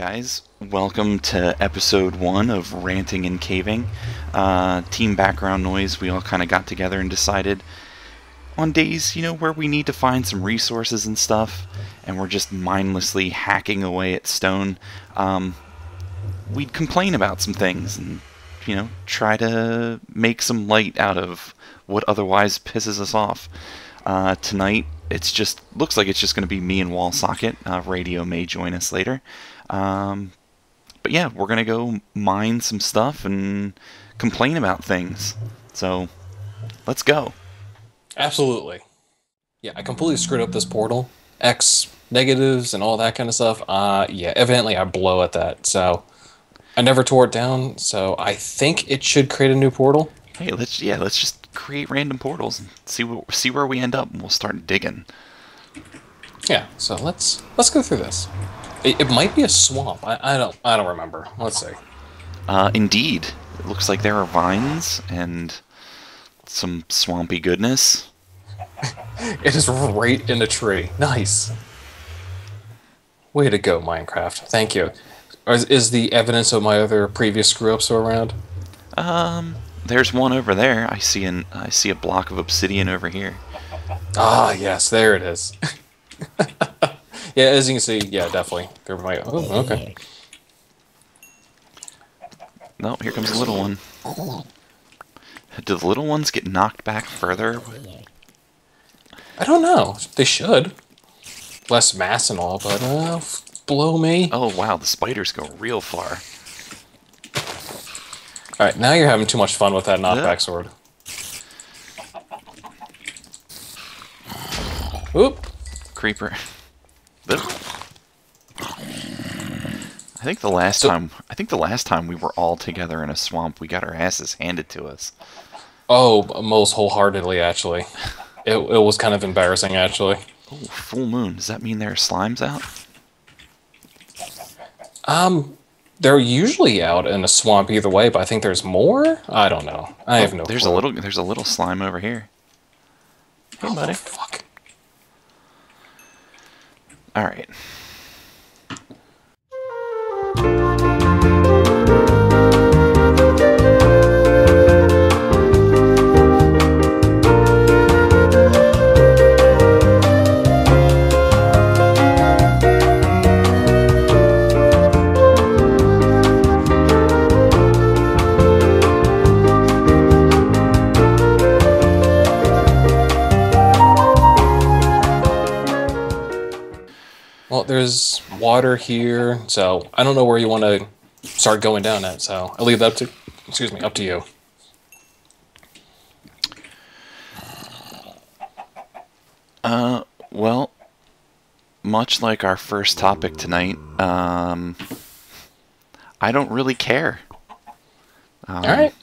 guys. Welcome to episode 1 of Ranting and Caving. Team background noise, we all kind of got together and decided on days, where we need to find some resources and stuff, and we're just mindlessly hacking away at stone, we'd complain about some things and, try to make some light out of what otherwise pisses us off. Tonight, looks like it's just going to be me and WallSocket. Radio may join us later. But yeah, we're going to go mine some stuff and complain about things. So, let's go. Absolutely. Yeah, I completely screwed up this portal. X negatives and all that kind of stuff. Yeah, evidently I blow at that. So, I never tore it down, so I think it should create a new portal. Hey, let's just create random portals and see where we end up, and we'll start digging. Yeah, so let's go through this. It might be a swamp. I don't remember. Let's see. Indeed, it looks like there are vines and some swampy goodness. It is right in a tree. Nice. Way to go, Minecraft. Thank you. Is the evidence of my other previous screw-ups around? There's one over there. I see a block of obsidian over here. Ah, yes, there it is. Yeah, as you can see, yeah, definitely. There might. Oh, okay. No, here comes a little one. Do the little ones get knocked back further? I don't know. They should. Less mass and all, but blow me. Oh wow, the spiders go real far. All right, now you're having too much fun with that knockback sword. Oop. Creeper. I think the last time we were all together in a swamp, we got our asses handed to us. Oh, most wholeheartedly, actually. It was kind of embarrassing, actually. Oh, full moon. Does that mean there are slimes out? They're usually out in a swamp either way, but I think there's more? I don't know. I have no there's clue. There's a little slime over here. Hey, buddy. Fuck. Alright. Well, there's water here, so I don't know where you want to start going down at, so I'll leave that up to you. Well, much like our first topic tonight, I don't really care. All right.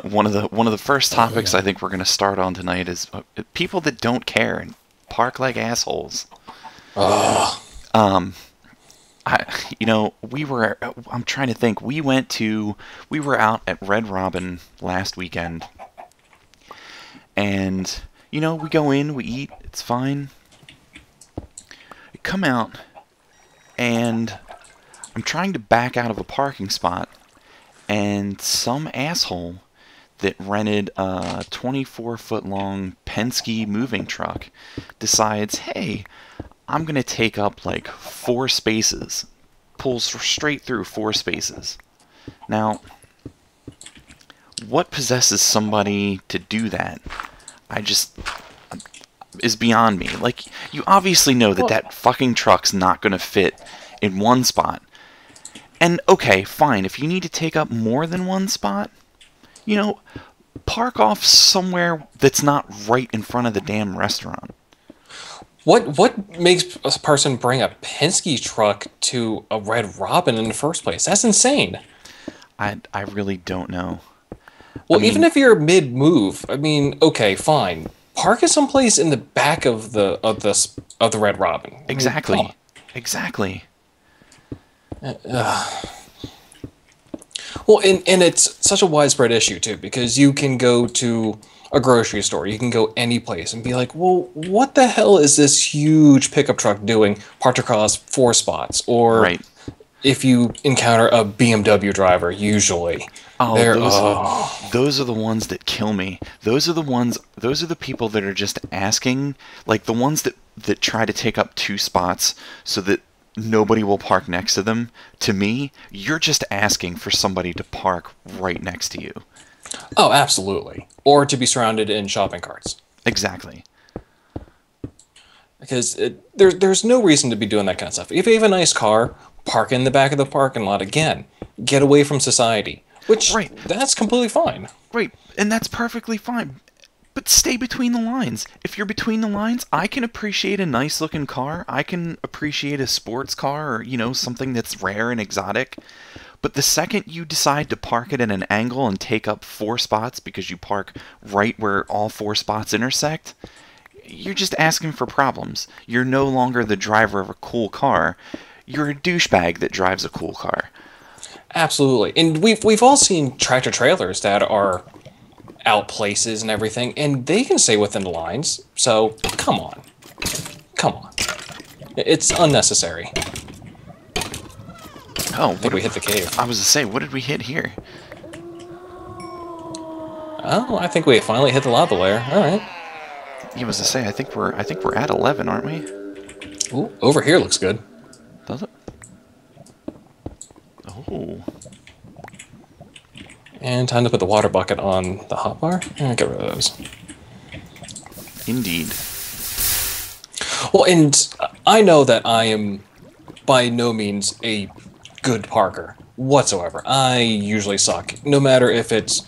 One of the first topics I think we're going to start on tonight is people that don't care and park like assholes. Oh. I'm trying to think. We were out at Red Robin last weekend, and we go in, we eat, it's fine. I come out, and I'm trying to back out of a parking spot, and some asshole that rented a 24-foot-long Penske moving truck decides, hey, I'm going to take up like 4 spaces. Pulls straight through 4 spaces. Now, what possesses somebody to do that? Is beyond me. Like, you obviously know that fucking truck's not going to fit in one spot. And, okay, fine, if you need to take up more than one spot, park off somewhere that's not right in front of the damn restaurant. What makes a person bring a Penske truck to a Red Robin in the first place? That's insane. I really don't know. Well, even if you're mid-move, okay, fine. Park it someplace in the back of the Red Robin. Exactly. Exactly. Well, and it's such a widespread issue, too, because you can go to a grocery store. You can go any place and be like, well, what the hell is this huge pickup truck doing parked across 4 spots? Or Right. if you encounter a BMW driver, usually Oh, they're those are the ones that kill me. Those are the ones. Those are the people that are just asking, like the ones that try to take up 2 spots so that nobody will park next to them. To me, you're just asking for somebody to park right next to you. oh, absolutely, or to be surrounded in shopping carts. Exactly. Because there's no reason to be doing that kind of stuff. If you have a nice car, park in the back of the parking lot again. Get away from society, which Right. that's completely fine. Right. And that's perfectly fine. But stay between the lines. If you're between the lines, I can appreciate a nice looking car. I can appreciate a sports car or, something that's rare and exotic. But the second you decide to park it at an angle and take up 4 spots because you park right where all 4 spots intersect, you're just asking for problems. You're no longer the driver of a cool car. You're a douchebag that drives a cool car. Absolutely, and we've all seen tractor trailers that are out places and everything, and they can stay within the lines. So come on, come on, it's unnecessary. Oh, I think we hit the cave. I was to say, what did we hit here? Oh, I think we finally hit the lava layer. All right. I was to say, I think we're at 11, aren't we? Ooh, over here looks good. Does it? Oh. And time to put the water bucket on the hotbar. And get rid of those. Indeed. Well, and I know that I am by no means a good parker whatsoever. I usually suck. No matter if it's,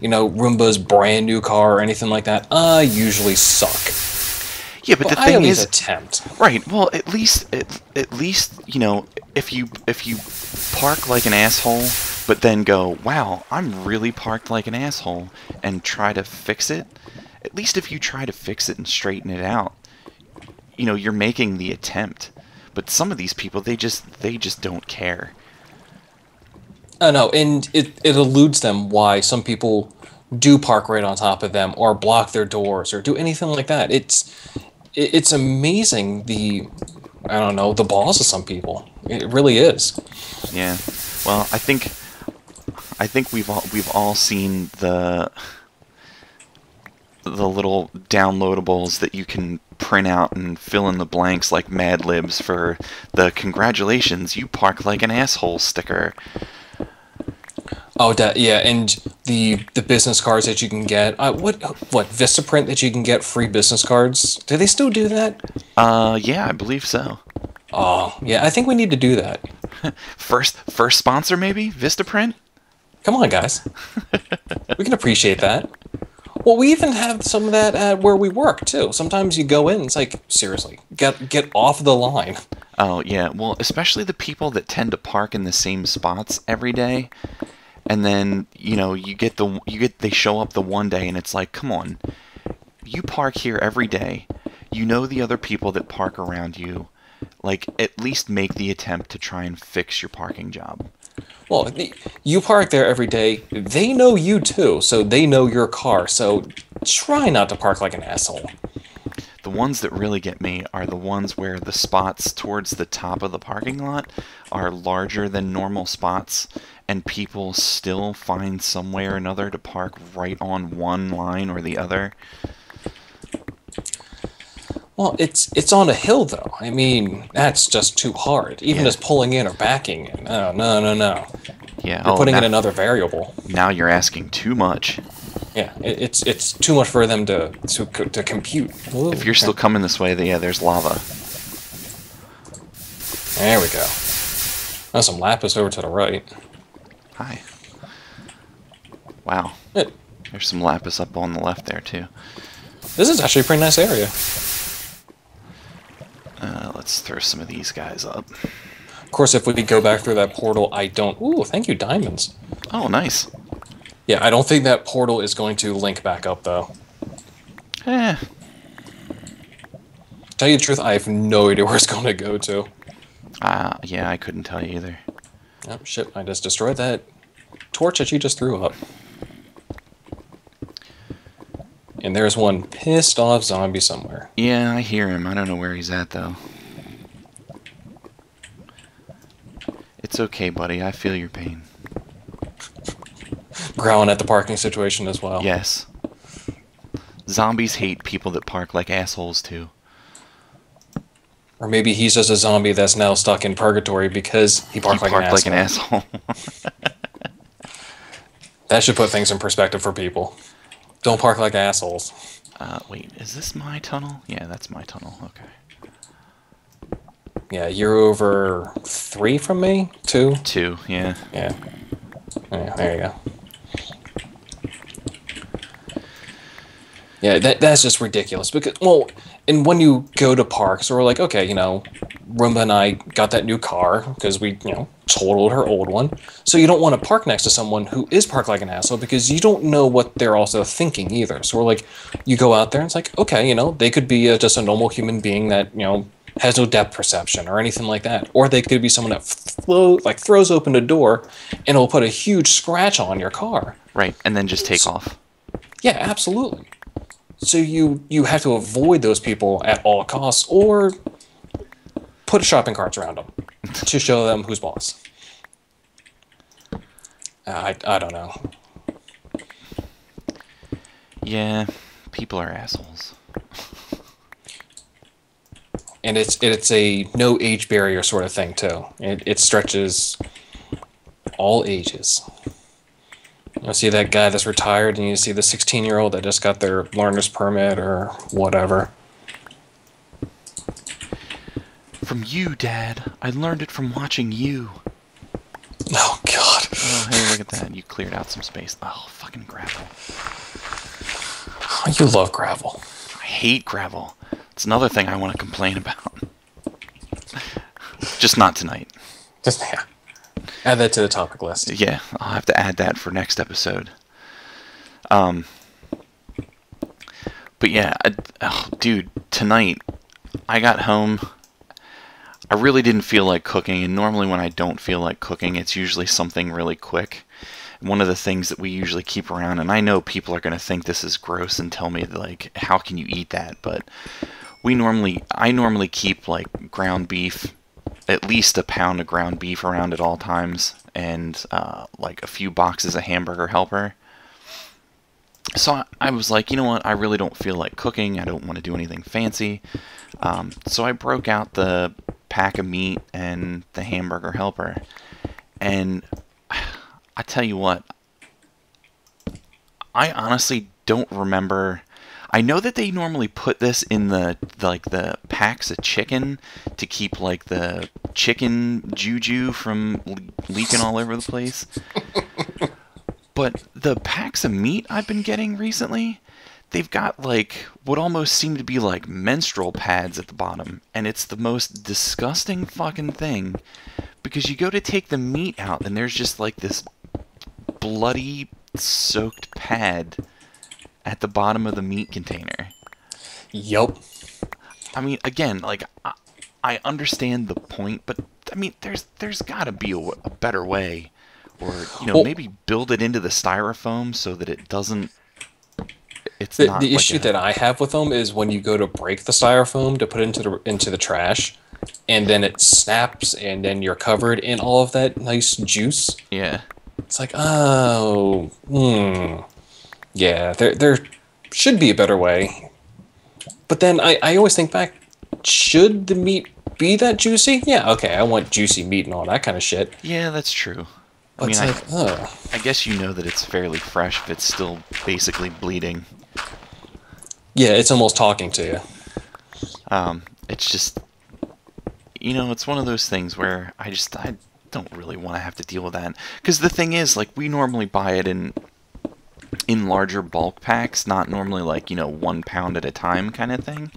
Roomba's brand new car or anything like that, I usually suck. Yeah, but the I thing at least is, attempt. right? Well, at least if you park like an asshole, but then go, wow, I'm really parked like an asshole, and try to fix it. At least if you try to fix it and straighten it out, you're making the attempt. But some of these people, they just don't care. I know, and it eludes them why some people do park right on top of them or block their doors or do anything like that. It's amazing the balls of some people. It really is. Yeah. Well, I think we've all seen the little downloadables that you can print out and fill in the blanks like Mad Libs for the "Congratulations, you park like an asshole" sticker. Oh, yeah, and the business cards that you can get. What Vistaprint that you can get free business cards? Do they still do that? Yeah, I believe so. Oh, yeah, I think we need to do that. First sponsor maybe Vistaprint. Come on, guys. We can appreciate that. Well, we even have some of that at where we work too. Sometimes you go in, it's like, seriously, get off the line. Oh yeah, well, especially the people that tend to park in the same spots every day, and then they show up the one day and it's like, come on, you park here every day. You know the other people that park around you. Like, at least make the attempt to try and fix your parking job. Well, you park there every day. They know you too, so they know your car. So try not to park like an asshole. The ones that really get me are the ones where the spots towards the top of the parking lot are larger than normal spots, and people still find some way or another to park right on one line or the other. Well, it's on a hill though. I mean, that's just too hard. Even Yeah. just pulling in or backing in. Oh, no. Yeah, You're putting in another variable. Now you're asking too much. Yeah, it's too much for them to compute. Ooh, If you're still coming this way, there's lava. There we go. Oh, some lapis over to the right. Hi. Wow. It, There's some lapis up on the left there, too. this is actually a pretty nice area. Let's throw some of these guys up. Of course, if we go back through that portal, I don't... Ooh, thank you, diamonds. Oh, nice. Yeah, I don't think that portal is going to link back up, though. Eh. Tell you the truth, I have no idea where it's going to go to. Yeah, I couldn't tell you either. Oh, shit, I just destroyed that torch that you just threw up. and there's one pissed off zombie somewhere. Yeah, I hear him. I don't know where he's at, though. It's okay, buddy. I feel your pain. Growling at the parking situation as well. Yes. Zombies hate people that park like assholes, too. Or maybe he's just a zombie that's now stuck in purgatory because he parked like an asshole. That should put things in perspective for people. Don't park like assholes. Wait, is this my tunnel? Yeah, that's my tunnel. Okay. Yeah, you're over 3 from me? 2? 2, yeah. Yeah. Yeah, there you go. Yeah, that's just ridiculous. Because, well, and when you go to parks, we're like, okay, you know, Roomba and I got that new car because we, you know, totaled her old one. So you don't want to park next to someone who is parked like an asshole because you don't know what they're also thinking either. So we're like, you go out there and it's like, okay, you know, they could be just a normal human being that, you know, has no depth perception or anything like that. Or they could be someone that throws open a door and will put a huge scratch on your car. Right, and then just take off. Yeah, absolutely. So you have to avoid those people at all costs, or put shopping carts around them to show them who's boss. I don't know. Yeah, people are assholes. And it's a no age barrier sort of thing too. It stretches all ages. You see that guy that's retired, and you see the 16-year-old that just got their learner's permit or whatever. From you, Dad. I learned it from watching you. Oh, God. Oh, hey, look at that. You cleared out some space. Oh, fucking gravel. You love gravel. I hate gravel. It's another thing I want to complain about. Just not tonight. Just, yeah. Add that to the topic list. Yeah, I'll have to add that for next episode. But yeah, dude, tonight I got home. I really didn't feel like cooking, and normally when I don't feel like cooking, it's usually something really quick. One of the things that we usually keep around, and I know people are going to think this is gross and tell me, like, how can you eat that? But I normally keep, like, ground beef, at least a pound of ground beef around at all times, and like a few boxes of hamburger helper. So I was like, you know what, I really don't feel like cooking, I don't want to do anything fancy. So I broke out the pack of meat and the hamburger helper, and I tell you what, I honestly don't remember. I know that they normally put this in the packs of chicken to keep like the chicken juju from leaking all over the place. But the packs of meat I've been getting recently, they've got like what almost seem to be like menstrual pads at the bottom, and it's the most disgusting fucking thing because you go to take the meat out and there's just like this bloody soaked pad at the bottom of the meat container. Yup. I mean, again, like, I understand the point, but, I mean, there's got to be a better way. Or, you know, maybe build it into the styrofoam so that it doesn't... It's not the like issue that I have with them is when you go to break the styrofoam to put it into the trash, and then it snaps, and then you're covered in all of that nice juice. Yeah. It's like, oh, yeah, there should be a better way. But then I always think back, should the meat be that juicy? Yeah, okay, I want juicy meat and all that kind of shit. Yeah, that's true. But I mean, like, I guess you know that it's fairly fresh if it's still basically bleeding. Yeah, it's almost talking to you. It's just, you know, it's one of those things where I don't really want to have to deal with that. Because the thing is, like, we normally buy it in larger bulk packs, not normally like, you know, 1 pound at a time kind of thing.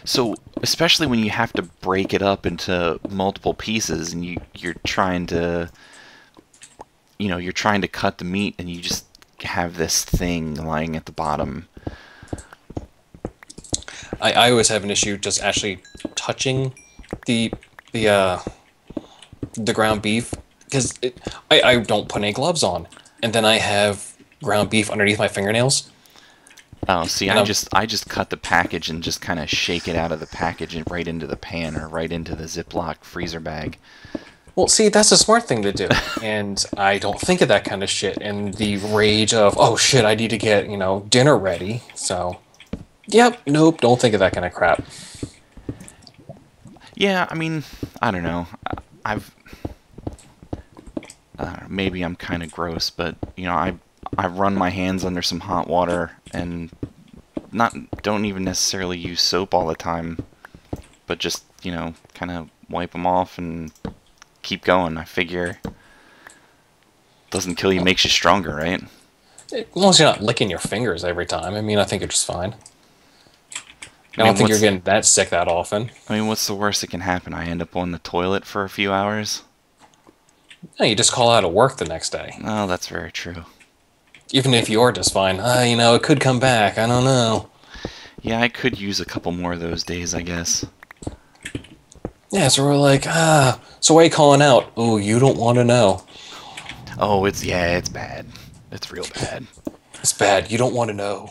So, especially when you have to break it up into multiple pieces and you're trying to, you know, you're trying to cut the meat and you just have this thing lying at the bottom. I always have an issue just actually touching the ground beef because I don't put any gloves on, and then I have ground beef underneath my fingernails, Oh, see, And I just cut the package and just kind of shake it out of the package and right into the pan or right into the Ziploc freezer bag. well, see, that's a smart thing to do. And I don't think of that kind of shit in the rage of, oh shit, I need to get, dinner ready. So, yep, nope, don't think of that kind of crap. Yeah, I mean, I don't know. I've maybe I'm kind of gross, but I run my hands under some hot water and not don't even necessarily use soap all the time, but just kind of wipe them off and keep going. I figure doesn't kill you, makes you stronger, right? As long as you're not licking your fingers every time. I mean, I think you're just fine. I I don't mean, think you're getting that sick that often. what's the worst that can happen? I end up on the toilet for a few hours. No, you just call out of work the next day. Oh, that's very true. Even if you're just fine. It could come back. I don't know. Yeah, I could use a couple more of those days, I guess. Yeah, so we're like, so why are you calling out? Oh, you don't want to know. Oh, it's bad. It's real bad. It's bad. You don't want to know.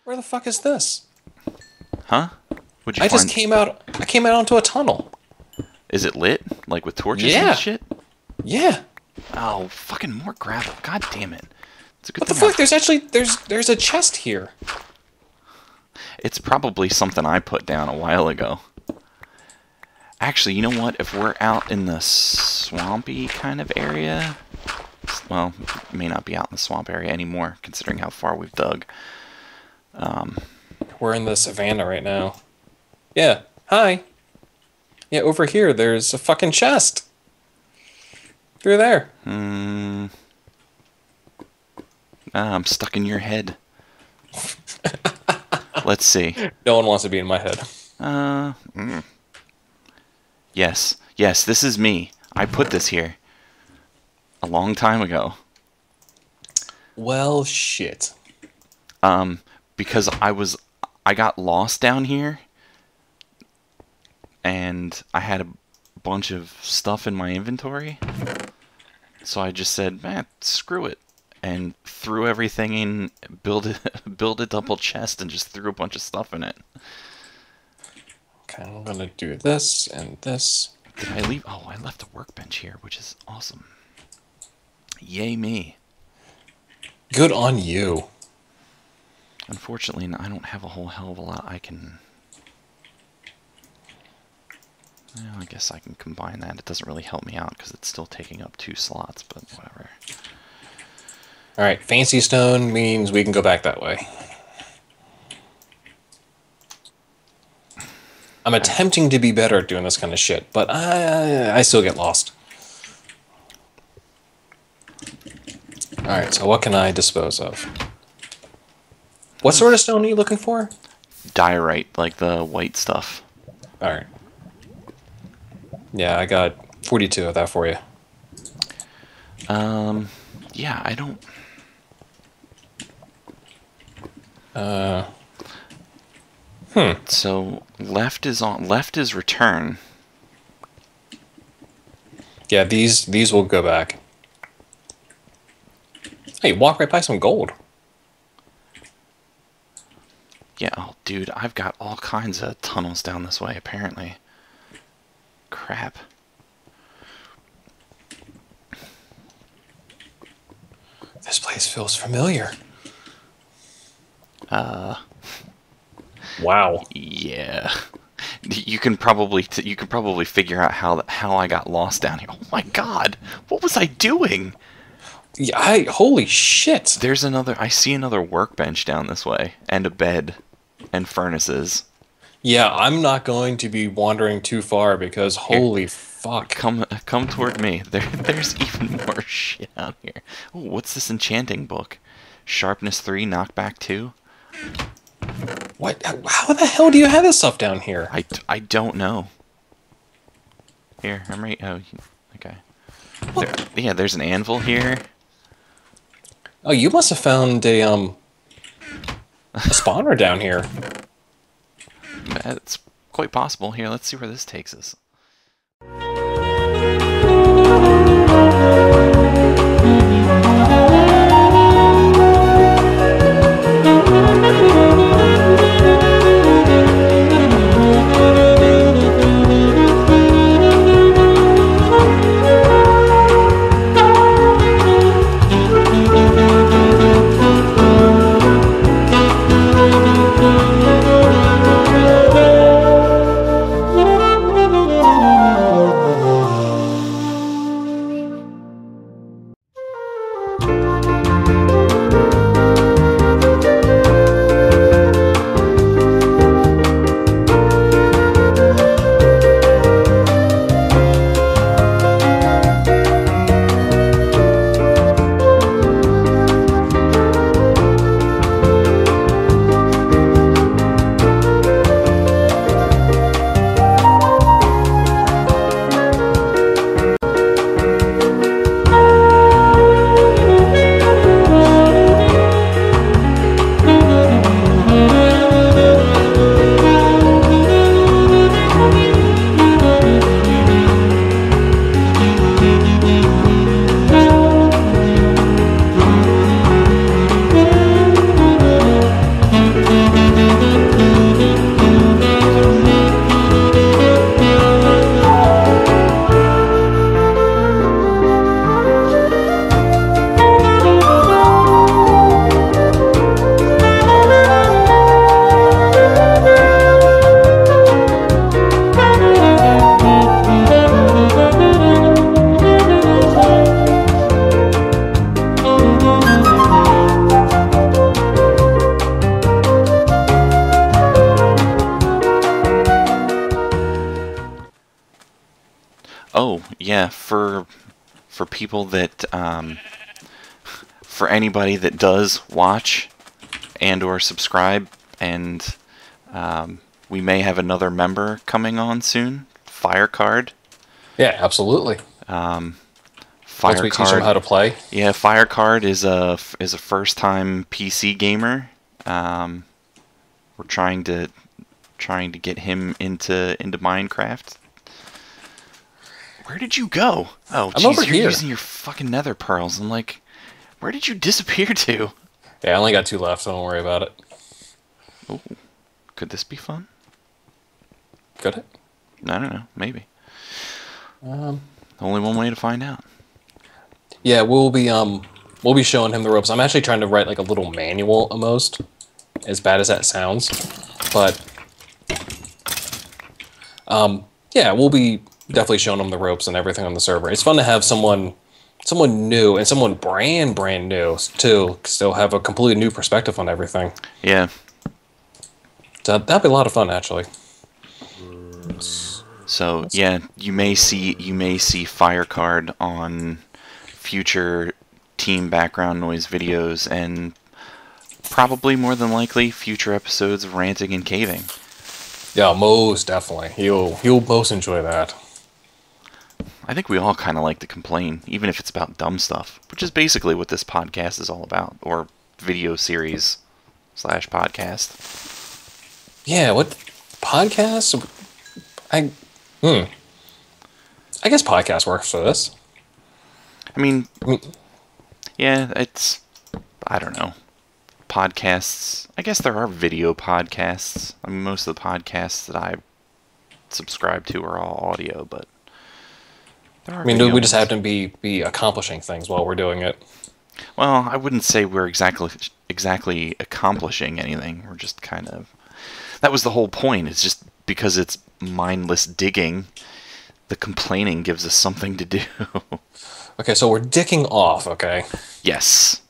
Where the fuck is this? Huh? What'd you I find? just came out. I came out onto a tunnel. Is it lit? Like with torches Yeah. and shit? Yeah. Oh, fucking more gravel. God damn it. It's a good What the thing fuck? There's actually there's a chest here. It's probably something I put down a while ago. Actually, you know what? If we're out in the swampy kind of area... Well, we may not be out in the swamp area anymore, considering how far we've dug. We're in the savannah right now. Yeah. Hi. Yeah, over here there's a fucking chest. Through there. I'm stuck in your head. Let's see. No one wants to be in my head. Yes. Yes, this is me. I put this here. A long time ago. Well, shit. Because I got lost down here, and I had a bunch of stuff in my inventory, so I just said, man, screw it, and threw everything in, build a double chest, and just threw a bunch of stuff in it. Okay, I'm gonna do this and this. Did I leave? Oh, I left a workbench here, which is awesome. Yay me. Good on you. Unfortunately, I don't have a whole hell of a lot I can... Well, I guess I can combine that. It doesn't really help me out because it's still taking up 2 slots, but whatever. Alright, fancy stone means we can go back that way. I'm attempting to be better at doing this kind of shit, but I still get lost. Alright, so what can I dispose of? What sort of stone are you looking for? Diorite, like the white stuff. Alright. Yeah, I got 42 of that for you. Yeah, I don't... So, left is return. Yeah, these will go back. Hey, walk right by some gold. Yeah, oh, dude, I've got all kinds of tunnels down this way, apparently. Crap. This place feels familiar. Wow. Yeah. You can probably figure out how I got lost down here. Oh my God, what was I doing? Yeah, holy shit. I see another workbench down this way, and a bed, and furnaces. Yeah, I'm not going to be wandering too far because Here, holy fuck. come toward me. There's even more shit out here. Ooh, what's this enchanting book? Sharpness 3, knockback 2. What? How the hell do you have this stuff down here? I don't know. Here, I'm right. Oh, okay. Yeah, there's an anvil here. Oh, you must have found a spawner down here. That's quite possible. Here, let's see where this takes us. Oh, yeah, for people that for anybody that does watch and or subscribe, and we may have another member coming on soon. Firecard. Yeah, absolutely. Once we teach them how to play. Yeah, Firecard is a first-time PC gamer. We're trying to get him into Minecraft. Where did you go? Oh, jeez, you're using your fucking nether pearls. I'm like, where did you disappear to? Yeah, I only got 2 left, so don't worry about it. Ooh, could this be fun? Could it? I don't know. Maybe. Only one way to find out. Yeah, we'll be showing him the ropes. I'm actually trying to write like a little manual almost, as bad as that sounds, but yeah, we'll be definitely showing him the ropes and everything on the server. It's fun to have someone new and someone brand new too, still have a completely new perspective on everything. Yeah. So that'd be a lot of fun, actually. So yeah, you may see Firecard on future Team Background Noise videos, and probably more than likely future episodes of Ranting and Caving. Yeah, most definitely. He'll most enjoy that. I think we all kind of like to complain, even if it's about dumb stuff, which is basically what this podcast is all about, or video series / podcast. Yeah, what podcast? I guess podcast works for this. I mean, yeah, it's, I don't know. Podcasts, I guess there are video podcasts. I mean, most of the podcasts that I subscribe to are all audio, but there are we just happen to be accomplishing things while we're doing it. Well, I wouldn't say we're exactly accomplishing anything. We're just kind of That was the whole point. It's just because it's mindless digging, the complaining gives us something to do. Okay, so we're dicking off, okay? Yes.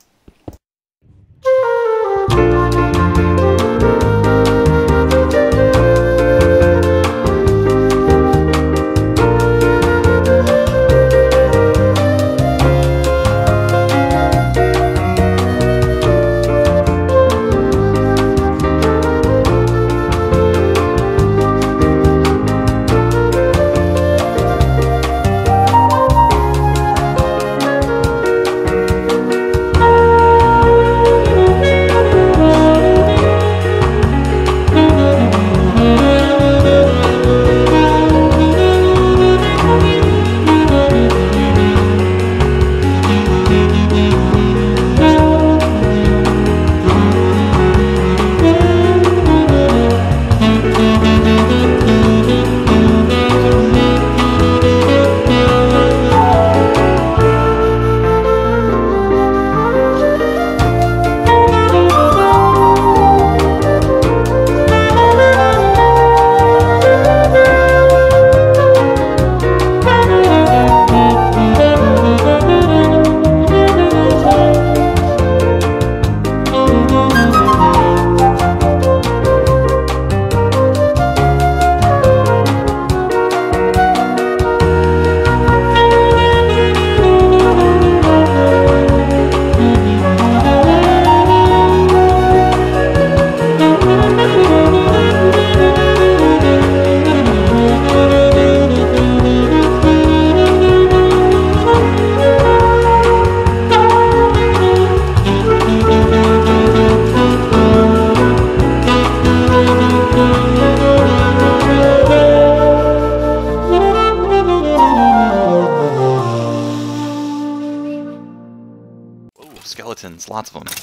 Skeletons, lots of them.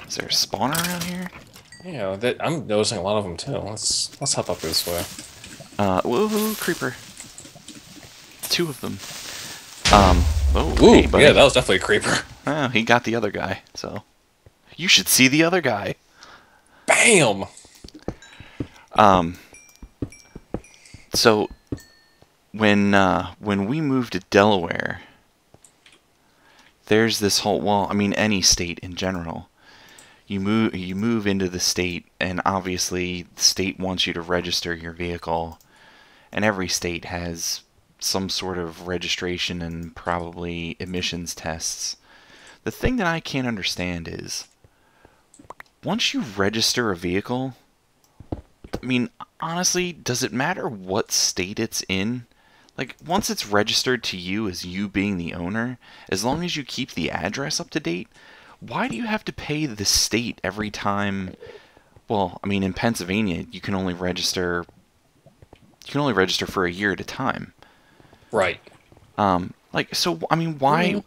Is there a spawner around here? Yeah, I'm noticing a lot of them too. Let's hop up this way. Woohoo, creeper. 2 of them. Oh, Ooh, hey, buddy. yeah, that was definitely a creeper. Oh, he got the other guy, so. You should see the other guy. Bam! So, when we moved to Delaware, there's this whole, well, I mean, any state in general. You move into the state, and obviously the state wants you to register your vehicle, and every state has some sort of registration and probably emissions tests. The thing that I can't understand is, once you register a vehicle, I mean, honestly, does it matter what state it's in? Like, once it's registered to you as you being the owner, as long as you keep the address up to date, why do you have to pay the state every time? Well, I mean, in Pennsylvania, you can only register for a year at a time. Right. Like, so, I mean, why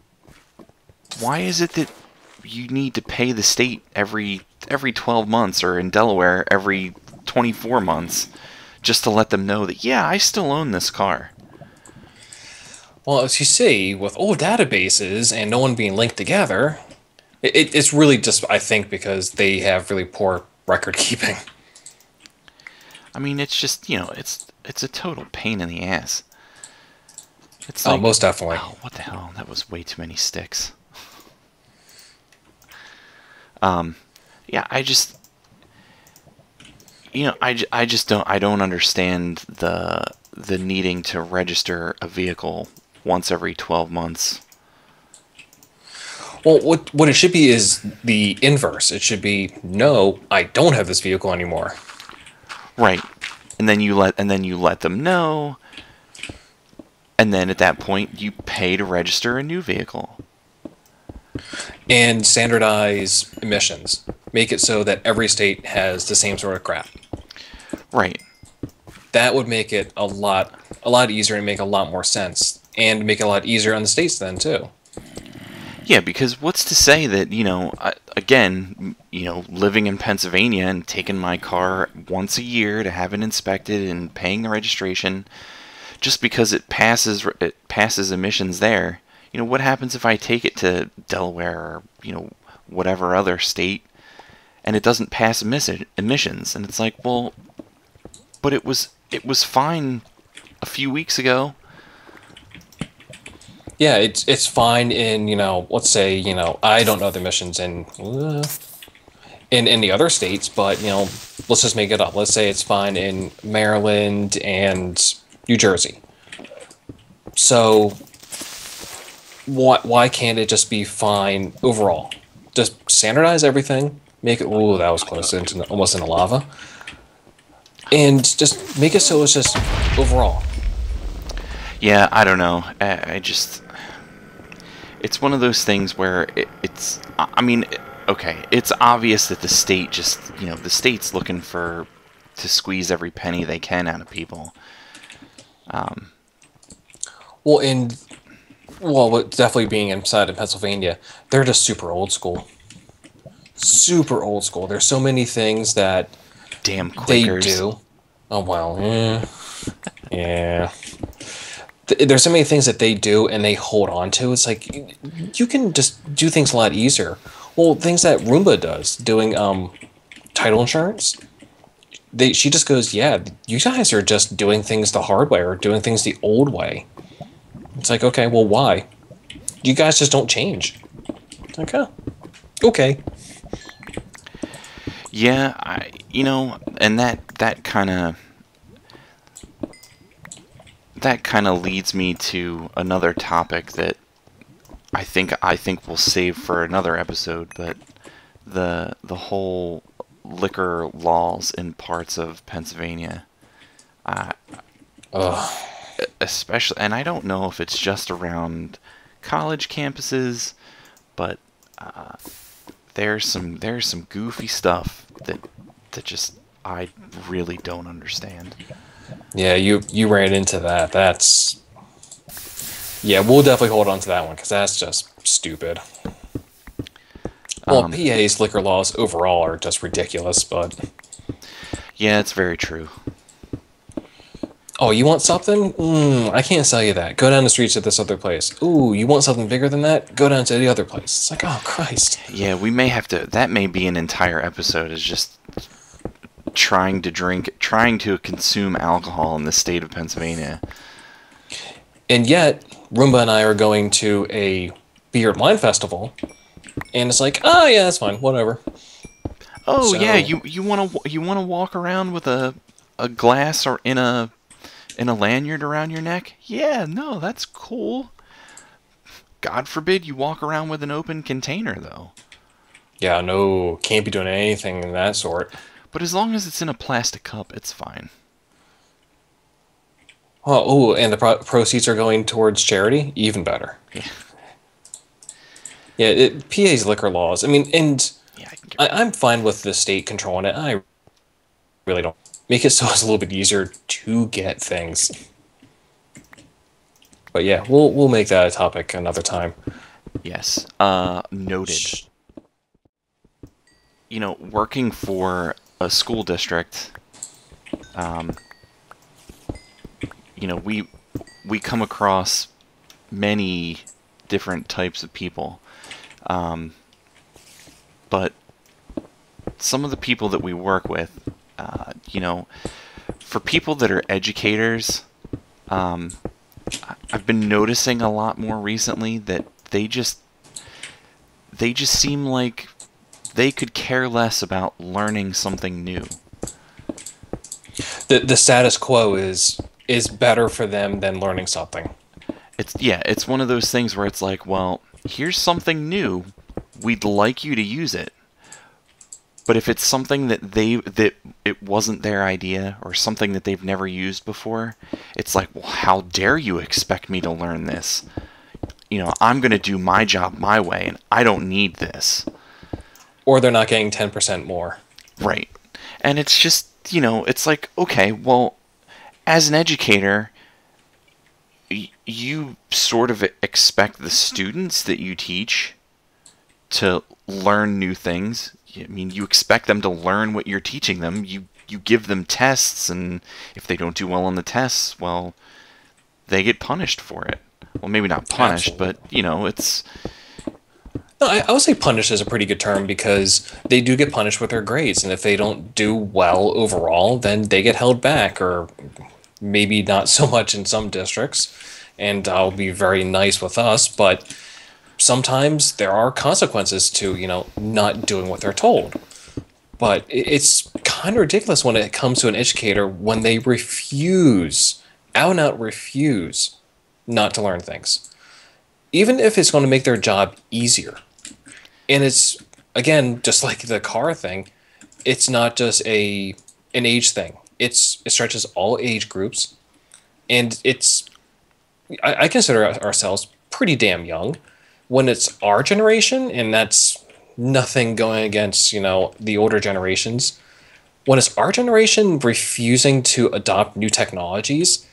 is it that you need to pay the state every 12 months, or in Delaware, every 24 months, just to let them know that, yeah, I still own this car? Well, as you see, with old databases and no one being linked together, it's really just, I think, because they have really poor record keeping. I mean, it's just, it's a total pain in the ass. It's like, Oh, most definitely. Oh, what the hell? That was way too many sticks. Yeah, I just don't understand the needing to register a vehicle once every 12 months. Well, what it should be is the inverse. It should be, no, I don't have this vehicle anymore. Right. And then you let them know, and then at that point you pay to register a new vehicle. And standardize emissions. Make it so that every state has the same sort of crap. Right. That would make it a lot easier and make a lot more sense. And make it a lot easier on the states then, too. Yeah, because what's to say that, again, living in Pennsylvania and taking my car once a year to have it inspected and paying the registration, just because it passes emissions there, what happens if I take it to Delaware or, whatever other state, and it doesn't pass emissions? And it's like, well, but it was fine a few weeks ago. Yeah, it's fine in, let's say, I don't know the missions in the other states, but let's just make it up. Let's say it's fine in Maryland and New Jersey. So why can't it just be fine overall? Just standardize everything, make it. Ooh, that was close into almost into lava, and just make it so it's just overall. Yeah, I don't know. I just, it's one of those things where it's. I mean, okay, it's obvious that the state just, the state's looking to squeeze every penny they can out of people. Well, definitely being inside of Pennsylvania, they're just super old school. Super old school. There's so many things that Damn they Quakers. do. Oh, well, yeah. There's so many things that they do and they hold on to. It's like, you can just do things a lot easier. Well, things that Roomba does, doing title insurance. She just goes, yeah, you guys are just doing things the hard way or doing things the old way. It's like, okay, well, why? You guys just don't change. It's like, oh, okay. Yeah, and that kind of leads me to another topic that I think we'll save for another episode, but the whole liquor laws in parts of Pennsylvania. Especially, and I don't know if it's just around college campuses, but there's some goofy stuff that just I really don't understand. Yeah, you ran into that. Yeah, we'll definitely hold on to that one because that's just stupid. Well, PA's liquor laws overall are just ridiculous, but yeah, it's very true. Oh, you want something? I can't sell you that. Go down the streets of this other place. Ooh, you want something bigger than that? Go down to the other place. It's like, oh, Christ. Yeah, we may have to... That may be an entire episode, is just trying to consume alcohol in the state of Pennsylvania. And yet, Roomba and I are going to a beer and wine festival, and it's like, oh, yeah, that's fine. Whatever. Oh, so, yeah, you want to walk around with a glass or in a lanyard around your neck? Yeah, no, that's cool. God forbid you walk around with an open container, though. Yeah, no, can't be doing anything of that sort. But as long as it's in a plastic cup, it's fine. Oh, and the proceeds are going towards charity? Even better. Yeah. Yeah, PA's liquor laws. I mean, and yeah, I'm fine with the state controlling it. I really don't. Make it so it's a little bit easier to get things. But yeah, we'll make that a topic another time. Yes. Noted. Working for a school district, we come across many different types of people. But some of the people that we work with, for people that are educators, I've been noticing a lot more recently that they just seem like they could care less about learning something new. The status quo is better for them than learning something. It's one of those things where it's like, well, here's something new, we'd like you to use it. But if it's something that it wasn't their idea or something that they've never used before, it's like, well, how dare you expect me to learn this? I'm going to do my job my way, and I don't need this. Or they're not getting 10% more. Right. And it's just, it's like, okay, well, as an educator, you sort of expect the students that you teach to learn new things. I mean, you expect them to learn what you're teaching them. You give them tests, and if they don't do well on the tests, well, they get punished for it. Well, maybe not punished, Absolutely. but, No, I would say punish is a pretty good term because they do get punished with their grades, and if they don't do well overall, then they get held back, or maybe not so much in some districts. And I'll be very nice with us, but sometimes there are consequences to not doing what they're told. But it's kind of ridiculous when it comes to an educator when they refuse, out and out refuse, not to learn things, even if it's going to make their job easier. And it's, again, just like the car thing, it's not just an age thing. It stretches all age groups, and I consider ourselves pretty damn young when it's our generation, and that's nothing going against the older generations. When it's our generation refusing to adopt new technologies,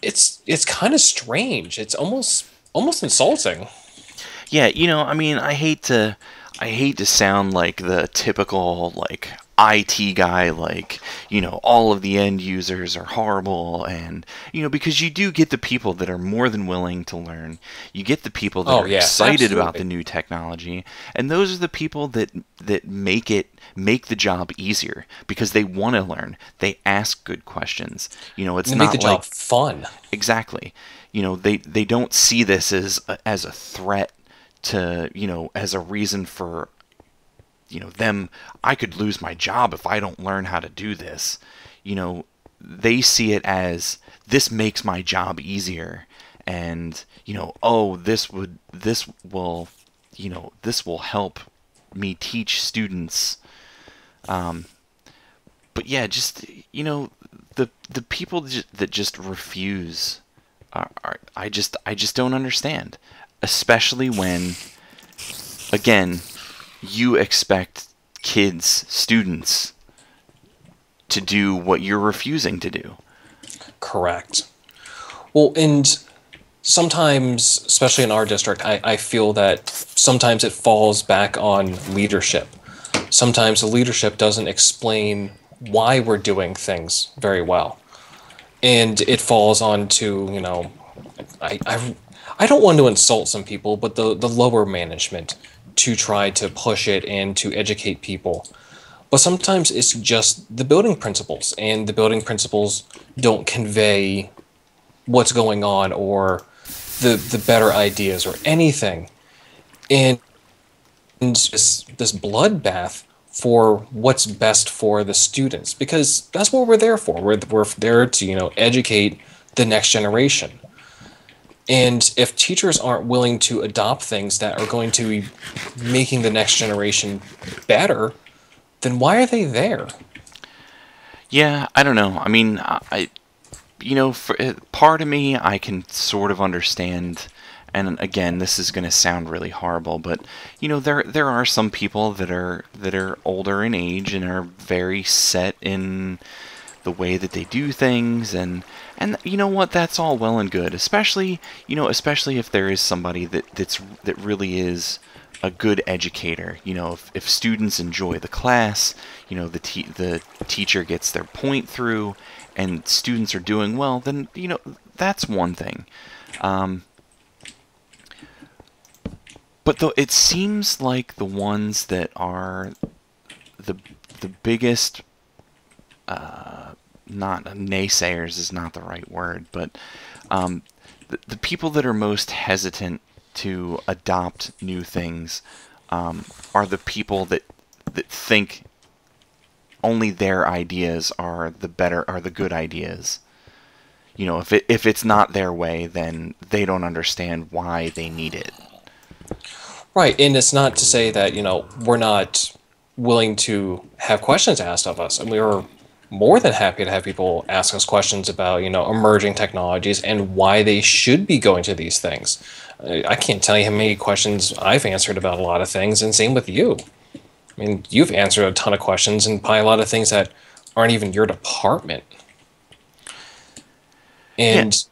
it's kind of strange. It's almost insulting. Yeah, I mean, I hate to sound like the typical like IT guy, like, all of the end users are horrible, and because you do get the people that are more than willing to learn. You get the people that Oh are yeah, excited about the absolutely. new technology, and those are the people that make the job easier because they want to learn. They ask good questions. And It's to make the not like job fun. exactly. They don't see this as a threat to, as a reason for, them. I could lose my job if I don't learn how to do this. You know, they see it as this makes my job easier, and oh, this will help me teach students. But yeah, just the people that just refuse I just don't understand, especially when, again, you expect kids, students, to do what you're refusing to do. Correct. Well, and sometimes, especially in our district, I feel that sometimes it falls back on leadership. Sometimes the leadership doesn't explain why we're doing things very well. And it falls on to, I don't want to insult some people, but the lower management to try to push it and to educate people. But sometimes it's just the building principles, and the building principles don't convey what's going on or the better ideas or anything. And this bloodbath for what's best for the students, because that's what we're there for. We're there to educate the next generation. And if teachers aren't willing to adopt things that are going to be making the next generation better, then why are they there? Yeah, I don't know. I mean, for part of me, I can sort of understand. And again, this is going to sound really horrible, but there are some people that are older in age and are very set in the way that they do things, and you know what, that's all well and good, especially if there is somebody that really is a good educator. If students enjoy the class, the teacher gets their point through, and students are doing well, then that's one thing. But though it seems like the ones that are the the biggest, not naysayers is not the right word, but the people that are most hesitant to adopt new things, are the people that think only their ideas are the good ideas. If it's not their way, then they don't understand why they need it. Right, and it's not to say that, we're not willing to have questions asked of us. And we are more than happy to have people ask us questions about, emerging technologies and why they should be going to these things. I can't tell you how many questions I've answered about a lot of things, and same with you. I mean, you've answered a ton of questions and probably a lot of things that aren't even your department. Yeah, And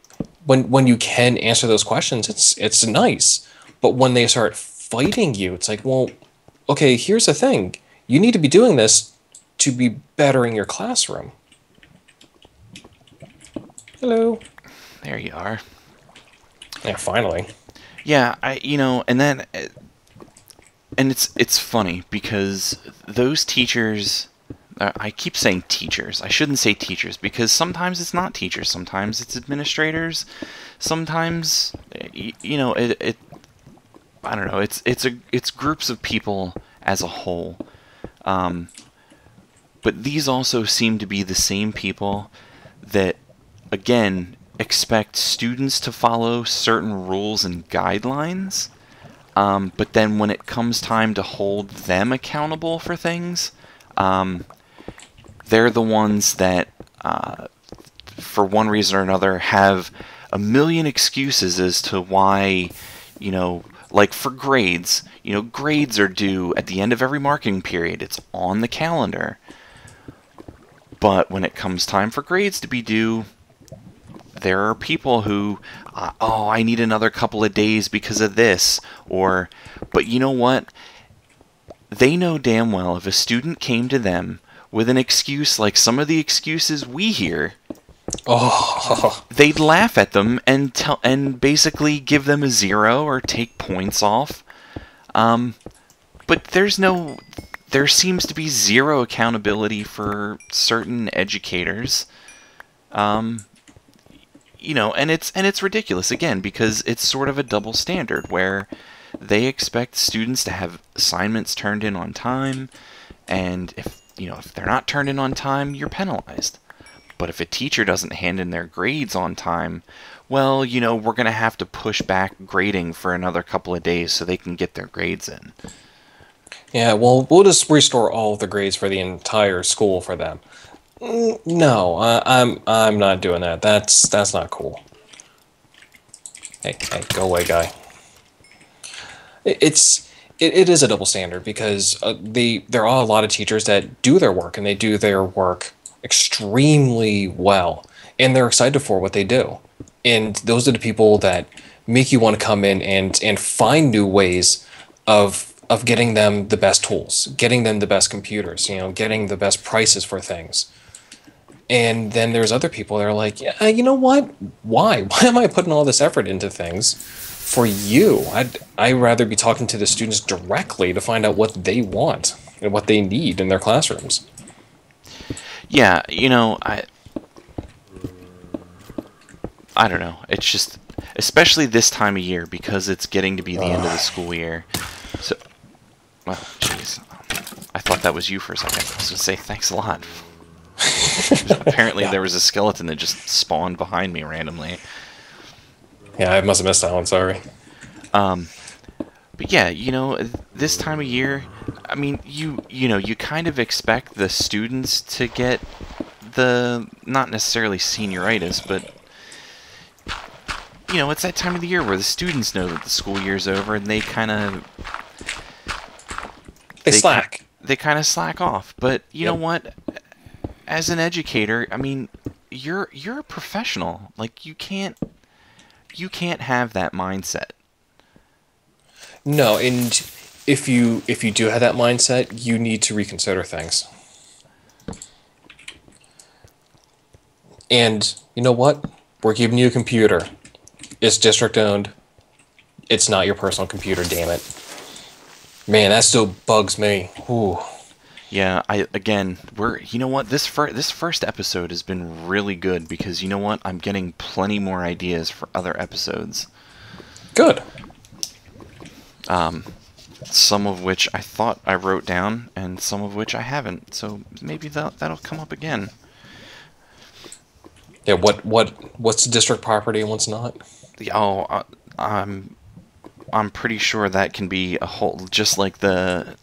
when you can answer those questions, it's nice. But when they start fighting you, it's like, well, okay, here's the thing. You need to be doing this to be bettering your classroom. Hello. there you are. Yeah, finally. Yeah, and then and it's funny because those teachers, I keep saying teachers. I shouldn't say teachers because sometimes it's not teachers. Sometimes it's administrators. Sometimes, you know, I don't know. It's groups of people as a whole. But these also seem to be the same people that, again, expect students to follow certain rules and guidelines. But then when it comes time to hold them accountable for things, they're the ones that, for one reason or another, have a million excuses as to why, you know, like for grades, you know, grades are due at the end of every marking period. It's on the calendar. But when it comes time for grades to be due, there are people who, oh, I need another couple of days because of this. Or, but you know what? They know damn well if a student came to them with an excuse like some of the excuses we hear, they'd laugh at them and basically give them a 0 or take points off. But there seems to be zero accountability for certain educators. You know, and it's ridiculous again because it's sort of a double standard where they expect students to have assignments turned in on time, and if they're not turned in on time, you're penalized. But if a teacher doesn't hand in their grades on time, well, you know, we're going to have to push back grading for another couple of days so they can get their grades in. Yeah, well, we'll just restore all of the grades for the entire school for them. No, I'm not doing that. That's not cool. Hey, go away, guy. It is a double standard because there are a lot of teachers that do their work and they do their work extremely well, and they're excited for what they do. And those are the people that make you want to come in and find new ways of getting them the best tools, getting them the best computers, you know, getting the best prices for things. And then there's other people that are like, yeah, you know what? Why? Why am I putting all this effort into things for you? I'd rather be talking to the students directly to find out what they want and what they need in their classrooms. Yeah, you know, I don't know. It's just, especially this time of year because it's getting to be the end of the school year. So, well, jeez, I thought that was you for a second. I was gonna say thanks a lot. Apparently, Yeah. there was a skeleton that just spawned behind me randomly. Yeah, I must have missed that one. Sorry. But yeah, you know, this time of year, I mean, you know, you kind of expect the students to get the, not necessarily senioritis, but you know, it's that time of the year where the students know that the school year's over and they kind of They slack. They kind of slack off. But you know what? As an educator, I mean, you're a professional. Like you can't have that mindset. No, and if you do have that mindset, you need to reconsider things. And you know what? We're giving you a computer. It's district owned. It's not your personal computer, damn it. Man, that still bugs me. Ooh. Yeah, you know what? This first episode has been really good because you know what? I'm getting plenty more ideas for other episodes. Good. Some of which I thought I wrote down, and some of which I haven't. So maybe that'll come up again. Yeah, what's district property and what's not? Oh, I'm pretty sure that can be a whole, just like the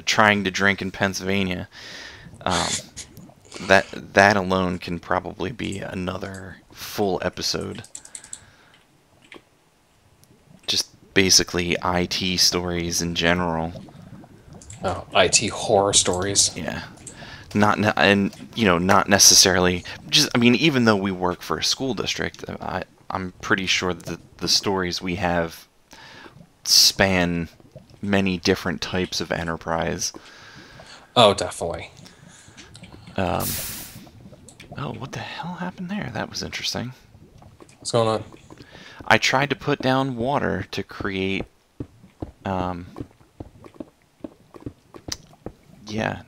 trying to drink in Pennsylvania. That alone can probably be another full episode. Just basically IT stories in general. Oh, IT horror stories. Yeah. Not necessarily. Just, I mean, even though we work for a school district, I'm pretty sure that the stories we have span many different types of enterprise. Oh, definitely. Oh, what the hell happened there? That was interesting. What's going on? I tried to put down water to create yeah,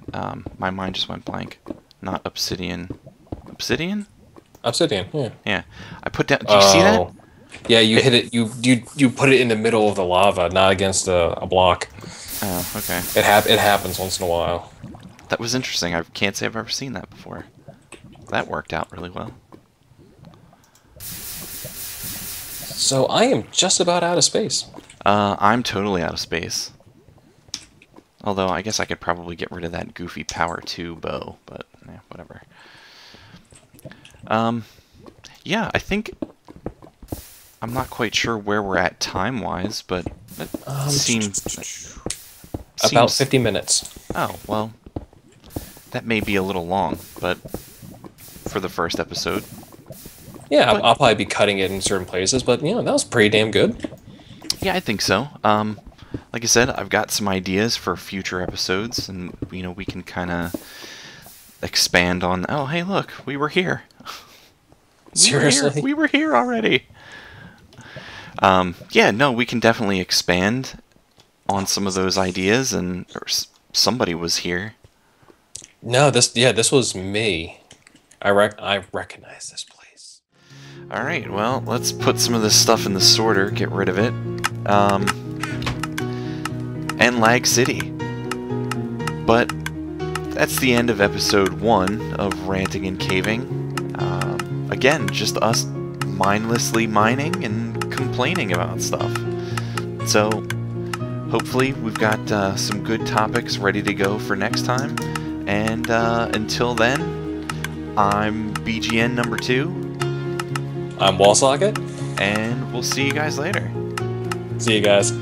my mind just went blank. Not obsidian. Obsidian? Obsidian, yeah. Yeah. I put down... Do you see that? Yeah, you hit it. You put it in the middle of the lava, not against a block. Oh, okay. It happens once in a while. That was interesting. I can't say I've ever seen that before. That worked out really well. So I am just about out of space. I'm totally out of space. Although, I guess I could probably get rid of that goofy power 2 bow, but yeah, whatever. Yeah, I think... I'm not quite sure where we're at time-wise, but it seems... About 50 minutes. Oh, well, that may be a little long, but for the first episode. Yeah, I'll probably be cutting it in certain places, but, you know, that was pretty damn good. Yeah, I think so. Like I said, I've got some ideas for future episodes, and, you know, we can kind of expand on, oh, hey, look, we were here. Seriously? We were here already. Yeah, no, we can definitely expand on some of those ideas, and somebody was here. No, this was me. I recognize this place. All right, well, let's put some of this stuff in the sorter, get rid of it. And Lag City. But that's the end of episode 1 of Ranting and Caving. Again, just us mindlessly mining and complaining about stuff. So, hopefully we've got some good topics ready to go for next time. And until then, I'm BGN number 2. I'm Wallsocket. And we'll see you guys later. See you guys.